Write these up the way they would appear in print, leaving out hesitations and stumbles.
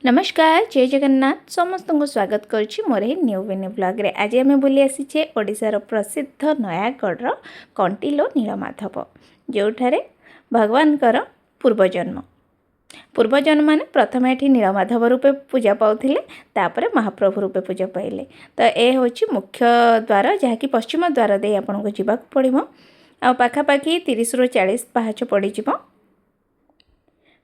नमस्कार जय जगन्नाथ समस्त को स्वागत करुच्ची मोर ही न्यू विनी ब्लॉग रे। आज आम बुली आसीचे ओडिशार प्रसिद्ध नयागढ़ कंटिलो नीलमाधव जोठारे भगवान पूर्वजन्म माने प्रथम ये नीलमाधव रूपे पूजा पाउथिले तापरे महाप्रभु रूपे पूजा पाइले। तो ये हूँ मुख्य द्वार जहाँकि पश्चिम द्वार दे आपन को जीवाक पड़िबो आ पाखापाखि 30 ରୁ 40 पाहाच पड़ीजिवो।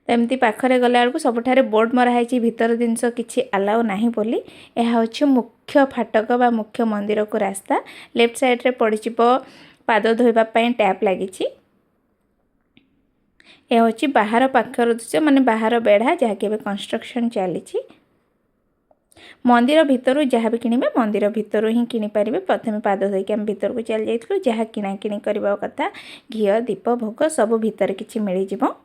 तो एमती पाखरे गला बेलू सबुठारे बोर्ड मराही भीतर जिनस किसी अलाउ ना बोली। यह हूँ मुख्य फाटक बा मुख्य मंदिर को रास्ता। लेफ्ट साइड रे पड़ पाद धोइबापी टैप लगी। यह हूँ बाहर पाखर दृश्य माने बाहर बेढ़ा जहाँकि कंस्ट्रक्शन चली। मंदिर भितर जहाँ भी किणवे मंदिर भितर ही किनीपारे। प्रथम पाद धोईक आम भर को चली जाइलु। जहाँ किणाकिणी करबा कथा घी दीप भोग सब भितर किछि मिल जिवो।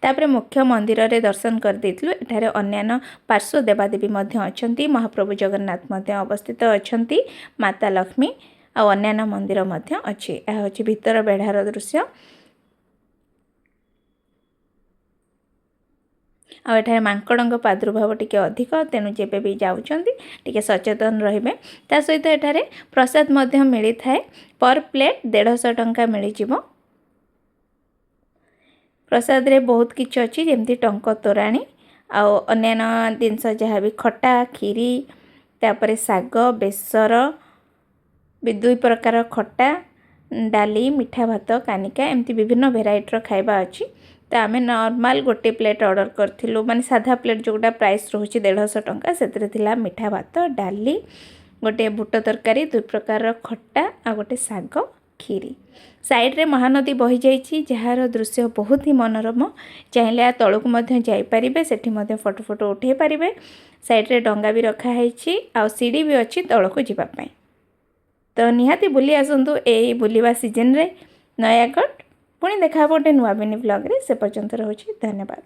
तापर मुख्य मंदिर रे दर्शन कर देथिलु। एठारे अन्यान्य पार्श्व देवादेवी मध्य अछंती। महाप्रभु जगन्नाथ मध्य अवस्थित अछंती। माता लक्ष्मी आ अन्यान्य मंदिर मध्य अछि। यह हूँ भीतर बेढ़ार दृश्य। आठारे मांकड़ प्रादुर्भाव टिके अधिक तेणु जेबे भी जाउछंती टिके सचेतन रहिबे। ता सहित एठारे प्रसाद मध्य मिली थाए। पर प्लेट 150 टंका मिली जिवो। प्रसाद रे बहुत किछ अछि जेमती टंक तोराणी आ अन्यान्य जिनस जहाँ भी खट्टा खीरी तापरे साग बेसर दुई प्रकार खट्टा डाली मिठा भात कानिका एमती विभिन्न भेराइटर खाइबा अछि। तो आम नॉर्मल गोटे प्लेट ऑर्डर करथिलु माने साधा प्लेट जोटा प्राइस रोचे 150 टंका से थिला मिठा भात डाली गोटे बुट तरकारी 2 प्रकार खट्टा आ गोटे साग खीरी। साइड रे महानदी बही जाइछि जार दृश्य बहुत ही मनोरम। चाहिए तलक मध्य जाई परिबे सेठी मध्य फोटो फोटो उठे पारिबे। साइड रे डंगा भी रखा हैछि आ सीढ़ी भी अछि तलक जिबा पई। तो निहाती बुली आसंतु ए बुलीवा सीजन रे नयागढ़। पुणी देखा गोटे नुआ मिनी ब्लॉग रे। से पर्यंत रहउछि धन्यवाद।